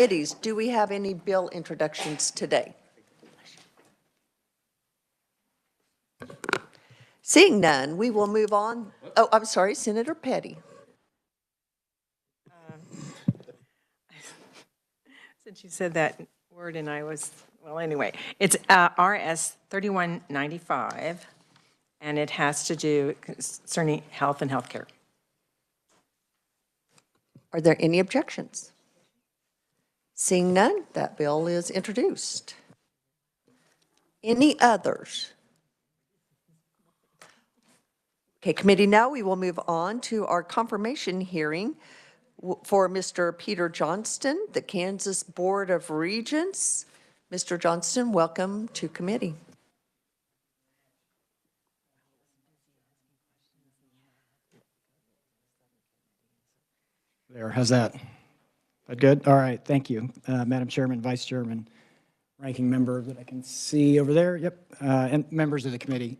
Committees, do we have any bill introductions today? Seeing none, we will move on. Oh, I'm sorry, Senator Petty. Since you said that word and I was, well, anyway, it's RS 3195, and it has to do concerning health and healthcare. Are there any objections? Seeing none, that bill is introduced. Any others? Okay, committee, now we will move on to our confirmation hearing for Mr. Peter Johnston, the Kansas Board of Regents. Mr. Johnston, welcome to committee. There, how's that? That good? All right, thank you. Madam Chairman, Vice Chairman, Ranking Member that I can see over there, yep, and members of the committee.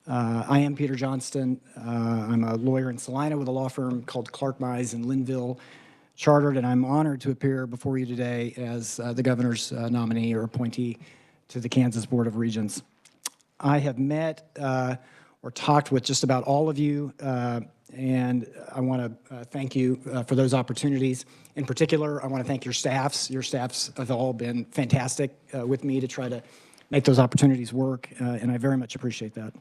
I am Peter Johnston. I'm a lawyer in Salina with a law firm called Clark Mize in Linville, chartered, and I'm honored to appear before you today as the governor's nominee or appointee to the Kansas Board of Regents. I have met or talked with just about all of you, and I want to thank you for those opportunities. In particular, I want to thank your staffs. Your staffs have all been fantastic with me to try to make those opportunities work, and I very much appreciate that.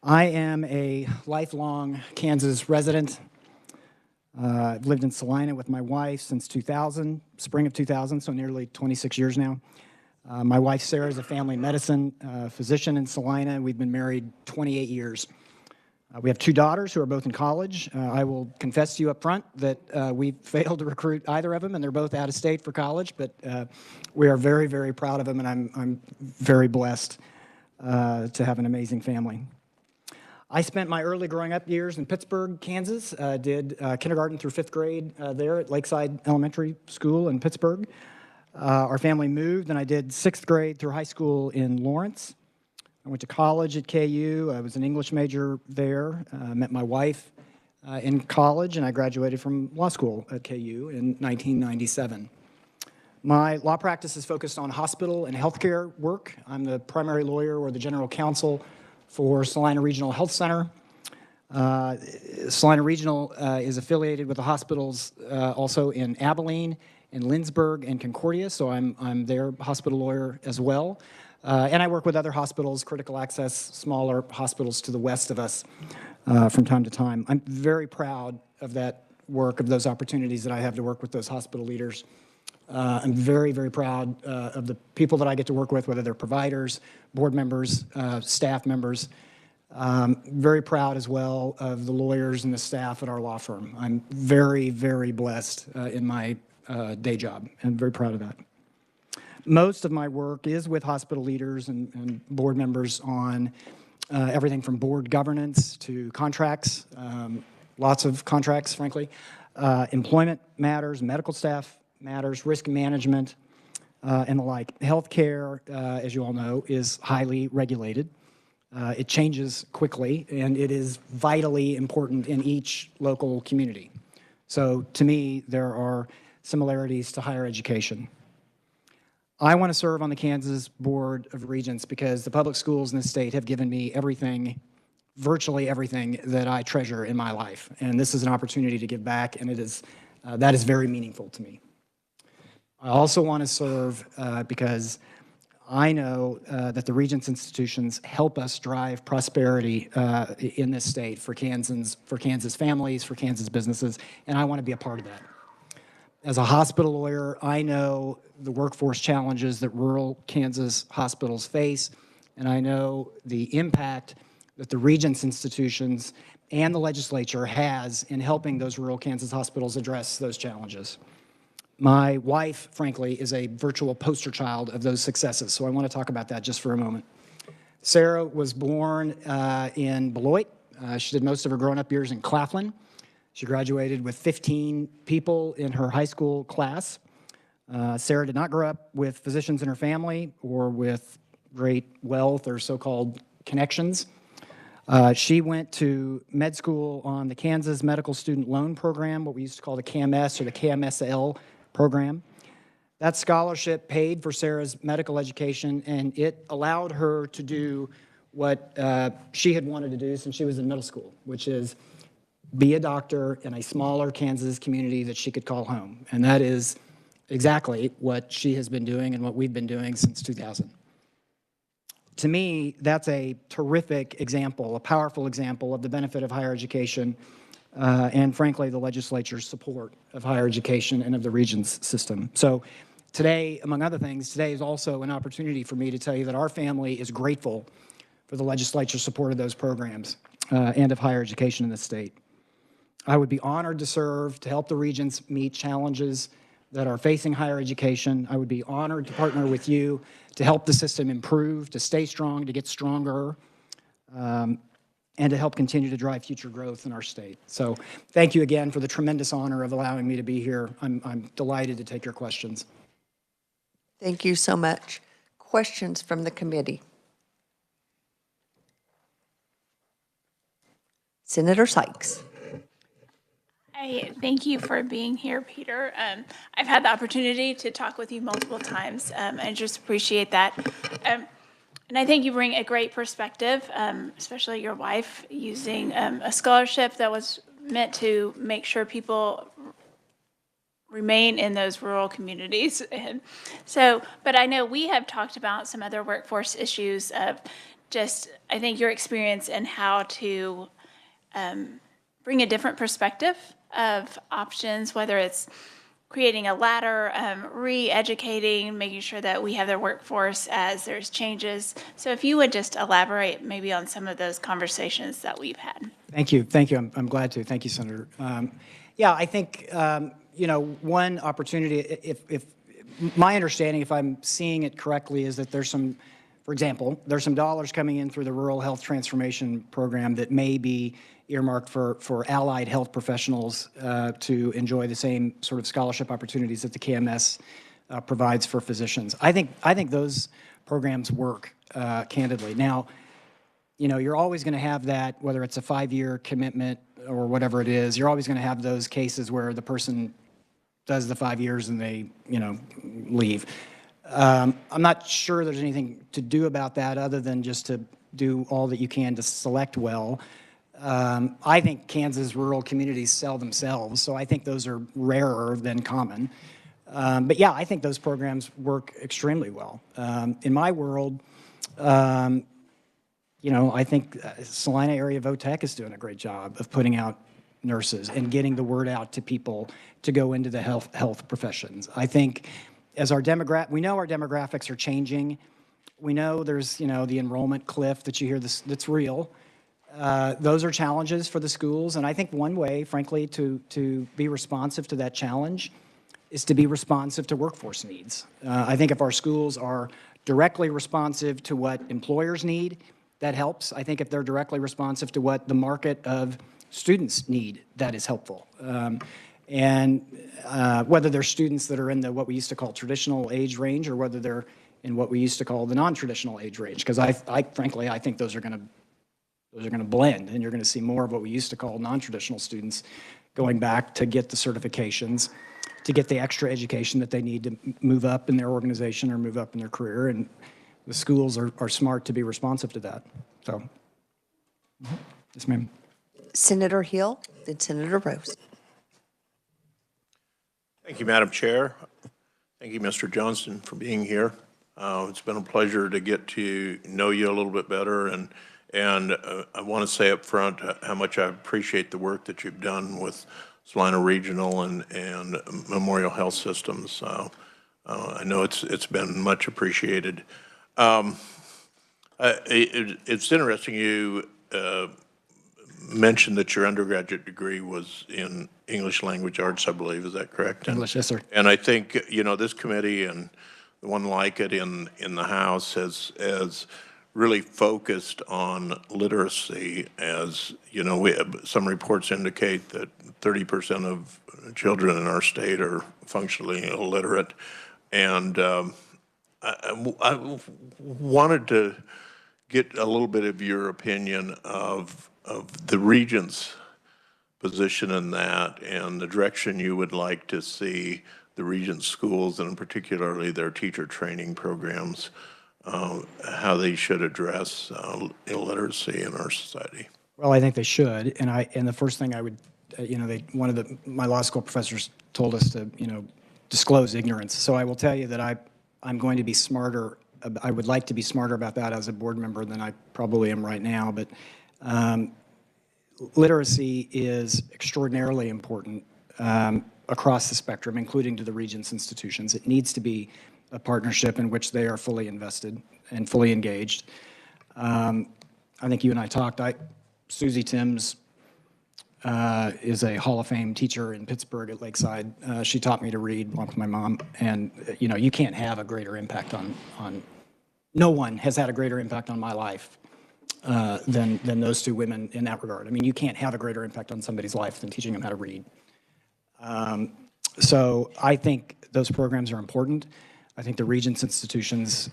I am a lifelong Kansas resident. I've lived in Salina with my wife since 2000, spring of 2000, so nearly 26 years now. My wife, Sarah, is a family medicine physician in Salina. We've been married 28 years. We have two daughters who are both in college. I will confess to you up front that we failed to recruit either of them, and they're both out of state for college, but we are very, very proud of them, and I'm very blessed to have an amazing family. I spent my early growing up years in Pittsburgh, Kansas, did kindergarten through 5th grade there at Lakeside Elementary School in Pittsburgh. Our family moved, and I did 6th grade through high school in Lawrence. I went to college at KU. I was an English major there. Met my wife in college, and I graduated from law school at KU in 1997. My law practice is focused on hospital and healthcare work. I'm the primary lawyer or the general counsel for Salina Regional Health Center. Salina Regional is affiliated with the hospitals also in Abilene, in Lindsborg, and Concordia, so I'm their hospital lawyer as well. And I work with other hospitals, critical access, smaller hospitals to the west of us from time to time. I'm very proud of that work, of those opportunities that I have to work with those hospital leaders. I'm very, very proud of the people that I get to work with, whether they're providers, board members, staff members. Very proud as well of the lawyers and the staff at our law firm. I'm very, very blessed in my day job, and very proud of that. Most of my work is with hospital leaders and board members on everything from board governance to contracts, lots of contracts, frankly, employment matters, medical staff matters, risk management, and the like. Healthcare, as you all know, is highly regulated. It changes quickly, and it is vitally important in each local community. So to me, there are similarities to higher education. I want to serve on the Kansas Board of Regents because the public schools in the state have given me everything, virtually everything that I treasure in my life. And this is an opportunity to give back, and it is, that is very meaningful to me. I also want to serve because I know that the Regents institutions help us drive prosperity in this state for Kansans, for Kansas families, for Kansas businesses, and I want to be a part of that. As a hospital lawyer, I know the workforce challenges that rural Kansas hospitals face, and I know the impact that the Regents institutions and the legislature has in helping those rural Kansas hospitals address those challenges. My wife, frankly, is a virtual poster child of those successes, so I want to talk about that just for a moment. Sarah was born in Beloit. She did most of her growing up years in Claflin. She graduated with 15 people in her high school class. Sarah did not grow up with physicians in her family or with great wealth or so-called connections. She went to med school on the Kansas Medical Student Loan Program, what we used to call the KMS or the KMSL program. That scholarship paid for Sarah's medical education, and it allowed her to do what she had wanted to do since she was in middle school, which is be a doctor in a smaller Kansas community that she could call home. And that is exactly what she has been doing and what we've been doing since 2000. To me, that's a terrific example, a powerful example of the benefit of higher education and, frankly, the legislature's support of higher education and of the Regents system. So today, among other things, today is also an opportunity for me to tell you that our family is grateful for the legislature's support of those programs and of higher education in the state. I would be honored to serve to help the Regents meet challenges that are facing higher education. I would be honored to partner with you to help the system improve, to stay strong, to get stronger, and to help continue to drive future growth in our state. So thank you again for the tremendous honor of allowing me to be here. I'm delighted to take your questions. Thank you so much. Questions from the committee? Senator Sykes. Thank you for being here, Peter. I've had the opportunity to talk with you multiple times. I just appreciate that. And I think you bring a great perspective, especially your wife, using a scholarship that was meant to make sure people remain in those rural communities. And so, but I know we have talked about some other workforce issues of just, I think, your experience and how to bring a different perspective of options, whether it's creating a ladder, re-educating, making sure that we have the workforce as there's changes. So if you would just elaborate maybe on some of those conversations that we've had. Thank you. Thank you. I'm glad to. Thank you, Senator. Yeah, I think, you know, one opportunity, if my understanding, if I'm seeing it correctly, is that there's some, for example, there's some dollars coming in through the Rural Health Transformation Program that may be earmarked for allied health professionals to enjoy the same sort of scholarship opportunities that the KMS provides for physicians. I think those programs work, candidly. Now, you know, you're always going to have that, whether it's a 5-year commitment or whatever it is, you're always going to have those cases where the person does the 5 years and they, you know, leave. I'm not sure there's anything to do about that other than just to do all that you can to select well. I think Kansas rural communities sell themselves, so I think those are rarer than common. But yeah, I think those programs work extremely well. In my world, you know, I think Salina area VOTEC is doing a great job of putting out nurses and getting the word out to people to go into the health professions. I think as we know our demographics are changing. We know there's, you know, the enrollment cliff that you hear that's real. Those are challenges for the schools, and I think one way, frankly, to be responsive to that challenge is to be responsive to workforce needs. I think if our schools are directly responsive to what employers need, that helps. I think if they're directly responsive to what the market of students need, that is helpful. And whether they're students that are in what we used to call traditional age range or whether they're in what we used to call the non-traditional age range, because frankly, I think those are going to blend, and you're going to see more of what we used to call non-traditional students going back to get the certifications, to get the extra education that they need to move up in their organization or move up in their career, and the schools are smart to be responsive to that. So, yes, ma'am. Senator Hill, then Senator Rose. Thank you, Madam Chair. Thank you, Mr. Johnston, for being here. It's been a pleasure to get to know you a little bit better, and I want to say up front how much I appreciate the work that you've done with Salina Regional and Memorial Health Systems. I know it's been much appreciated. It's interesting you mentioned that your undergraduate degree was in English language arts, I believe. Is that correct? English, yes, sir. And I think, you know, this committee and the one like it in the House has really focused on literacy. As you know, some reports indicate that 30% of children in our state are functionally illiterate. And I wanted to get a little bit of your opinion of the Regent's position in that and the direction you would like to see the Regents schools and particularly their teacher training programs, how they should address illiteracy in our society? Well, I think they should, and the first thing I would, one of my law school professors told us to, disclose ignorance. So I will tell you that I'm going to be smarter. I would like to be smarter about that as a board member than I probably am right now. But literacy is extraordinarily important across the spectrum, including to the Regents institutions. It needs to be a partnership in which they are fully invested and fully engaged. I think you and I talked. Susie Timms is a Hall of Fame teacher in Pittsburgh at Lakeside. She taught me to read along with my mom, and you can't have a greater impact on no one has had a greater impact on my life than those two women in that regard. I mean, you can't have a greater impact on somebody's life than teaching them how to read. So I think those programs are important. I think the Regents institutions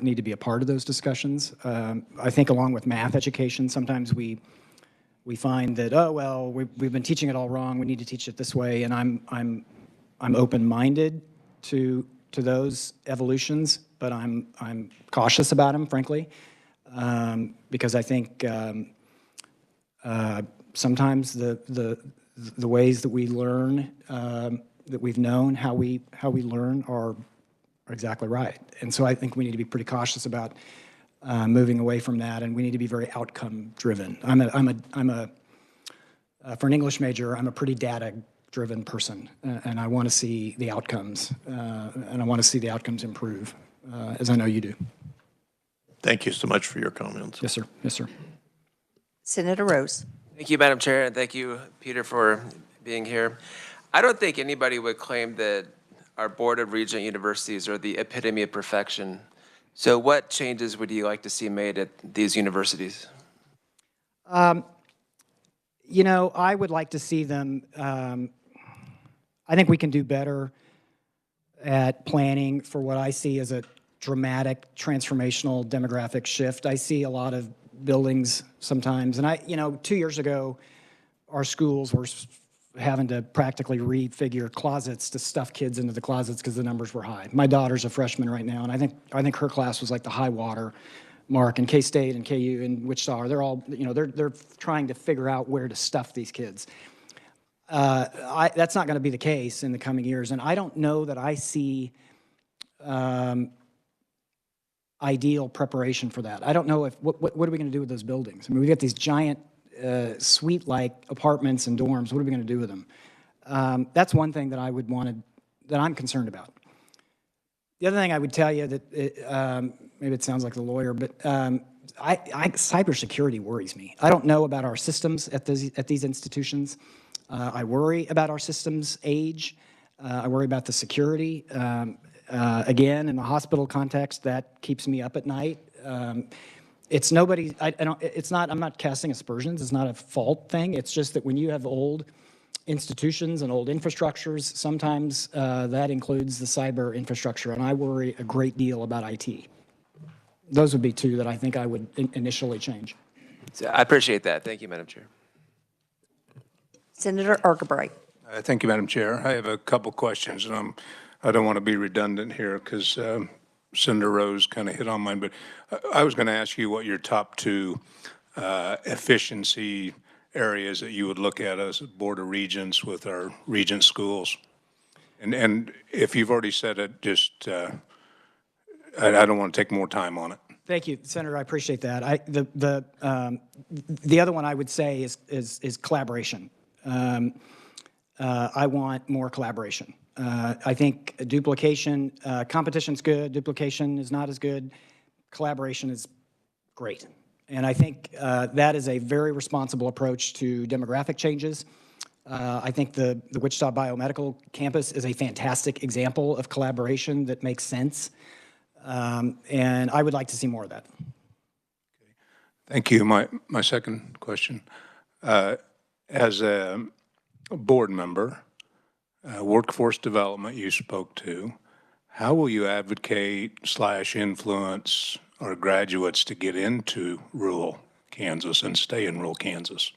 need to be a part of those discussions. I think along with math education, sometimes we find that, oh, well, we've been teaching it all wrong. We need to teach it this way. And I'm open-minded to those evolutions, but I'm cautious about them, frankly, because I think sometimes the ways that we learn, that we've known how we learn are exactly right. And so I think we need to be pretty cautious about moving away from that, and we need to be very outcome-driven. For an English major, I'm a pretty data-driven person, and I want to see the outcomes, and I want to see the outcomes improve, as I know you do. Thank you so much for your comments. Yes, sir. Yes, sir. Senator Rose. Thank you, Madam Chair, and thank you, Peter, for being here. I don't think anybody would claim that our Board of Regent Universities are the epitome of perfection. So what changes would you like to see made at these universities? I would like to see them, I think we can do better at planning for what I see as a dramatic, transformational demographic shift. I see a lot of buildings sometimes, and 2 years ago, our schools were having to practically refigure closets to stuff kids into the closets because the numbers were high. My daughter's a freshman right now, and I think her class was like the high water mark. And K-State and KU and Wichita, they're all, they're trying to figure out where to stuff these kids. That's not going to be the case in the coming years, and I don't know that I see ideal preparation for that. I don't know what are we going to do with those buildings? I mean, we've got these giant suite-like apartments and dorms. What are we going to do with them? That's one thing that that I'm concerned about. The other thing I would tell you that maybe it sounds like the lawyer, but cybersecurity worries me. I don't know about our systems at these institutions. I worry about our systems' age. I worry about the security. Again, in the hospital context, that keeps me up at night. It's nobody. I'm not casting aspersions. It's not a fault thing. It's just that when you have old institutions and old infrastructures, sometimes that includes the cyber infrastructure, and I worry a great deal about IT. Those would be two that I think I would initially change. So I appreciate that. Thank you, Madam Chair. Senator Argabright. Thank you, Madam Chair. I have a couple questions, and I don't want to be redundant here because Senator Rose kind of hit on mine, but I was going to ask you what your top two efficiency areas that you would look at as a Board of Regents with our Regent schools. And if you've already said it, just I don't want to take more time on it. Thank you, Senator. I appreciate that. The other one I would say is collaboration. I want more collaboration. I think duplication, competition's good, duplication is not as good, collaboration is great. And I think that is a very responsible approach to demographic changes. I think the Wichita Biomedical Campus is a fantastic example of collaboration that makes sense. And I would like to see more of that. Okay. Thank you. My second question, as a board member, workforce development you spoke to, how will you advocate/influence our graduates to get into rural Kansas and stay in rural Kansas?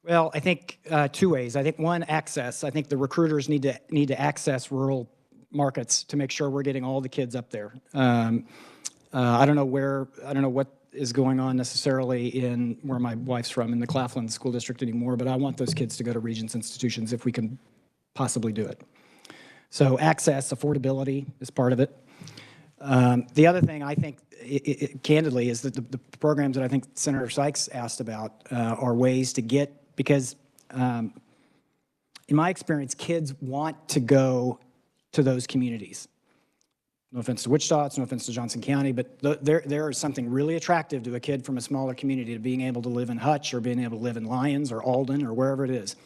Well, I think two ways. I think one, access. I think the recruiters need to access rural markets to make sure we're getting all the kids up there. I don't know what is going on necessarily in where my wife's from, in the Claflin School District anymore, but I want those kids to go to Regents institutions if we can possibly do it. So access, affordability is part of it. The other thing I think, candidly, is that the programs that I think Senator Sykes asked about are ways to get, because in my experience, kids want to go to those communities. No offense to Wichita, it's no offense to Johnson County, but there is something really attractive to a kid from a smaller community to being able to live in Hutch or being able to live in Lyons or Alden or wherever it is.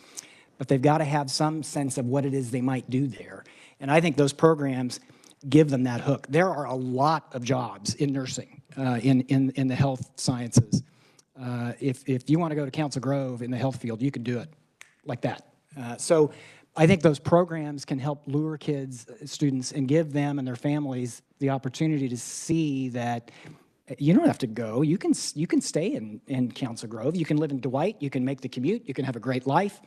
But they've got to have some sense of what it is they might do there. And I think those programs give them that hook. There are a lot of jobs in nursing, in the health sciences. If you want to go to Council Grove in the health field, you can do it like that. So I think those programs can help lure kids, students, and give them and their families the opportunity to see that you don't have to go. You can stay in Council Grove. You can live in Dwight. You can make the commute. You can have a great life,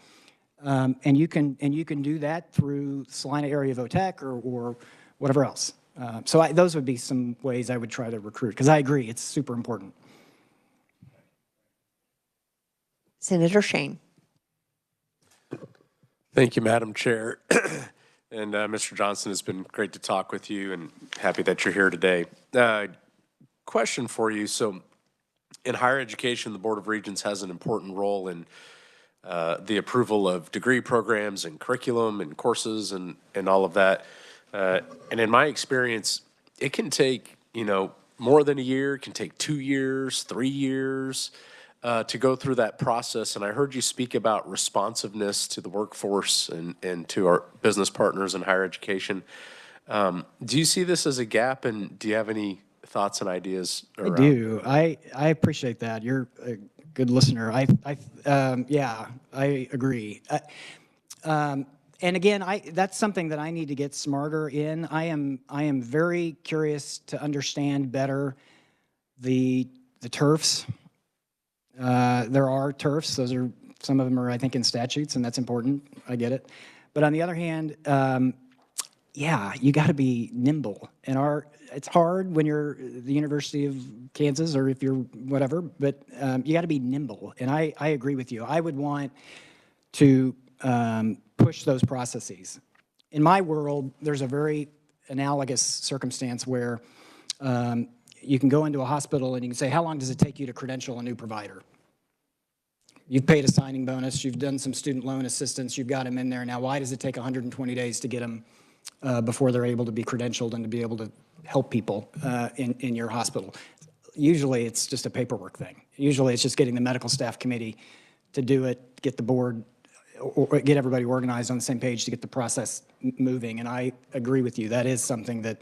and you can do that through Salina area VOTEC or whatever else. So those would be some ways I would try to recruit, because I agree, it's super important. Senator Shane. Thank you, Madam Chair. And Mr. Johnson, it's been great to talk with you and happy that you're here today. Question for you. So in higher education, the Board of Regents has an important role in the approval of degree programs and curriculum and courses and all of that. And in my experience, it can take, more than a year. It can take 2 years, 3 years to go through that process. And I heard you speak about responsiveness to the workforce and to our business partners in higher education. Do you see this as a gap, and do you have any thoughts and ideas around? I do. I appreciate that. You're a good listener. Yeah, I agree. And again, that's something that I need to get smarter in. I am very curious to understand better the TERFs. There are TERFs. Some of them are, I think, in statutes, and that's important. I get it. But on the other hand, yeah, you got to be nimble. And it's hard when you're the University of Kansas or if you're whatever, but you got to be nimble. And I agree with you. I would want to push those processes. In my world, there's a very analogous circumstance where you can go into a hospital and you can say, how long does it take you to credential a new provider? You've paid a signing bonus, you've done some student loan assistance, you've got them in there. Now, why does it take 120 days to get them before they're able to be credentialed and to be able to help people in your hospital? Usually it's just a paperwork thing. Usually it's just getting the medical staff committee to do it, get the board, or get everybody organized on the same page to get the process moving. And I agree with you. That is something that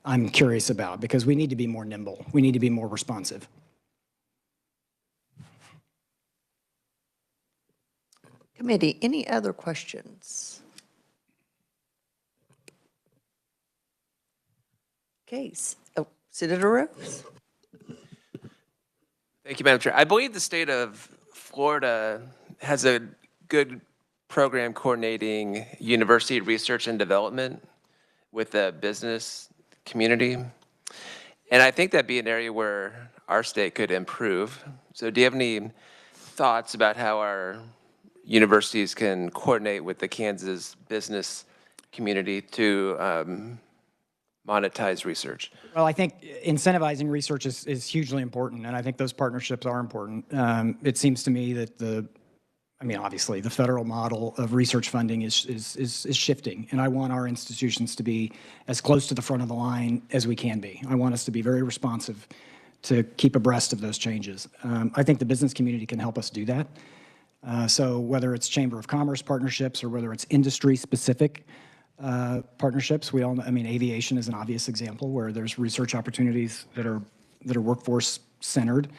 I'm curious about, because we need to be more nimble. We need to be more responsive. Committee, any other questions? Okay, Senator Rose. Thank you, Madam Chair. I believe the state of Florida has a good program coordinating university research and development with the business community. And I think that'd be an area where our state could improve. So do you have any thoughts about how our universities can coordinate with the Kansas business community to monetize research? Well, I think incentivizing research is hugely important, and I think those partnerships are important. It seems to me that obviously the federal model of research funding is shifting, and I want our institutions to be as close to the front of the line as we can be. I want us to be very responsive to keep abreast of those changes. I think the business community can help us do that. So whether it's Chamber of Commerce partnerships or whether it's industry-specific partnerships, we all know, aviation is an obvious example where there's research opportunities that are workforce-centered.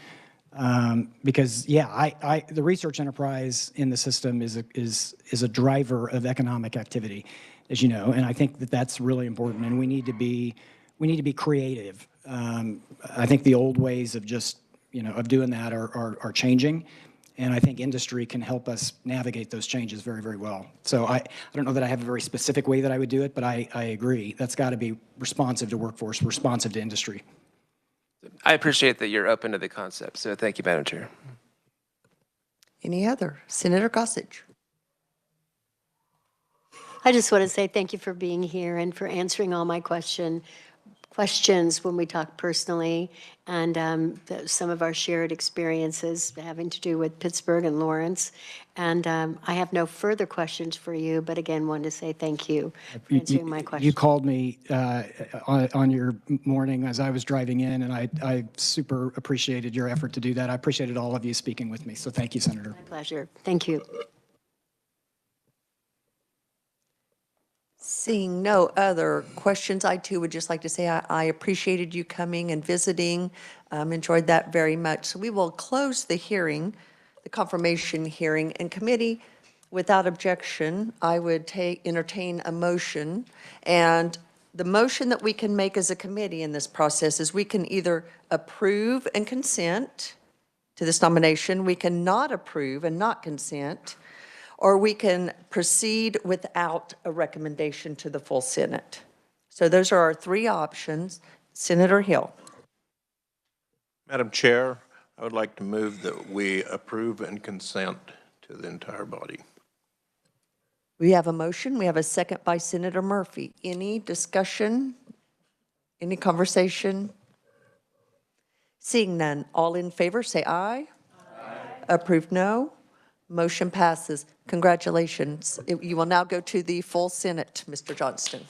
Because the research enterprise in the system is a driver of economic activity, as you know, and I think that that's really important. And we need to be creative. I think the old ways of just of doing that are changing, And I think industry can help us navigate those changes very, very well. So I don't know that I have a very specific way that I would do it, but I agree. That's got to be responsive to workforce, responsive to industry. I appreciate that you're open to the concept, so thank you, Madam Chair. Any other? Senator Gossage. I just want to say thank you for being here and for answering all my questions when we talk personally, and some of our shared experiences having to do with Pittsburgh and Lawrence. And I have no further questions for you, but again, wanted to say thank you for answering my questions. You called me on your morning as I was driving in, and I super appreciated your effort to do that. I appreciated all of you speaking with me, so thank you, Senator. My pleasure. Thank you. Seeing no other questions, I too would just like to say I appreciated you coming and visiting. Enjoyed that very much. So we will close the hearing, the confirmation hearing, and committee. Without objection, I would entertain a motion. And the motion that we can make as a committee in this process is we can either approve and consent to this nomination, we can not approve and not consent, or we can proceed without a recommendation to the full Senate. So those are our three options. Senator Hill. Madam Chair, I would like to move that we approve and consent to the entire body. We have a motion. We have a second by Senator Murphy. Any discussion? Any conversation? Seeing none, all in favor say aye. Aye. Approved, no. Motion passes. Congratulations. You will now go to the full Senate, Mr. Johnston.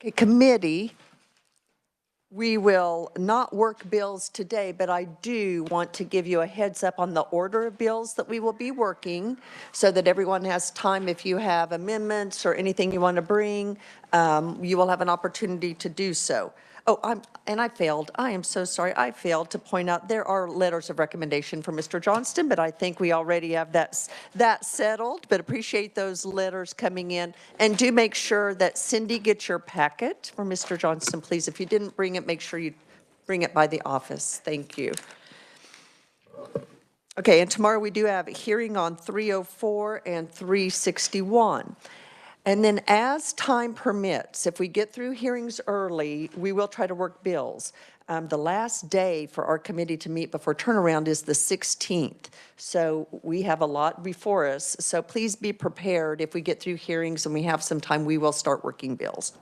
Okay, committee, we will not work bills today, but I do want to give you a heads up on the order of bills that we will be working so that everyone has time. If you have amendments or anything you want to bring, you will have an opportunity to do so. Oh, I failed. I am so sorry. I failed to point out there are letters of recommendation for Mr. Johnston, but I think we already have that settled. But appreciate those letters coming in. And do make sure that Cindy gets your packet for Mr. Johnston, please. If you didn't bring it, make sure you bring it by the office. Thank you. Okay, and tomorrow we do have a hearing on 304 and 361. And then as time permits, if we get through hearings early, we will try to work bills. The last day for our committee to meet before turnaround is the 16th. So we have a lot before us. So please be prepared. If we get through hearings and we have some time, we will start working bills.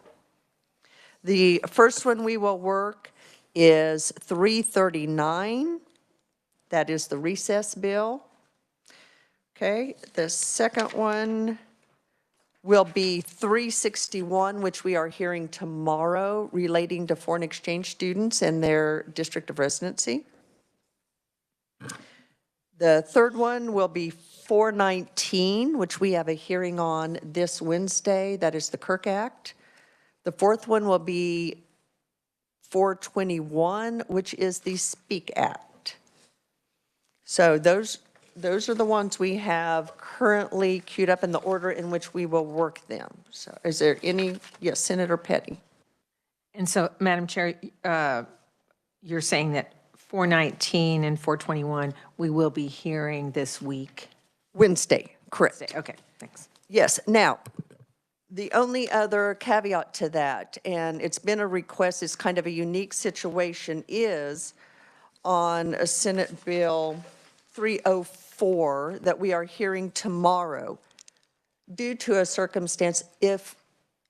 The first one we will work is 339. That is the recess bill. Okay, the second one will be 361, which we are hearing tomorrow, relating to foreign exchange students and their district of residency. The third one will be 419, which we have a hearing on this Wednesday. That is the Kirk Act. The fourth one will be 421, which is the Speak Act. So those are the ones we have currently queued up in the order in which we will work them. So is there any? Yes, Senator Petty. And so, Madam Chair, you're saying that 419 and 421, we will be hearing this week? Wednesday, correct. Okay, thanks. Yes. Now, the only other caveat to that, and it's been a request, it's kind of a unique situation, is on a Senate Bill 304 that we are hearing tomorrow. Due to a circumstance, if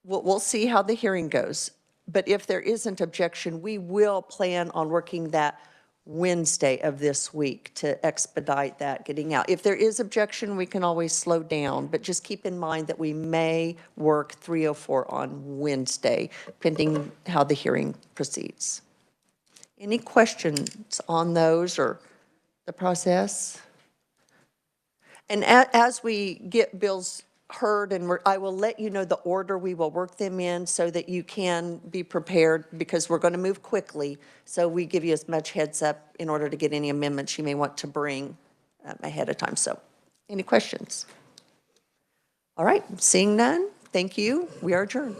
we'll see how the hearing goes, but if there isn't objection, we will plan on working that Wednesday of this week to expedite that getting out. If there is objection, we can always slow down, but just keep in mind that we may work 304 on Wednesday, pending how the hearing proceeds. Any questions on those or the process? And as we get bills heard, and I will let you know the order we will work them in so that you can be prepared, because we're going to move quickly. So we give you as much heads up in order to get any amendments you may want to bring ahead of time. So any questions? All right, seeing none, thank you. We are adjourned.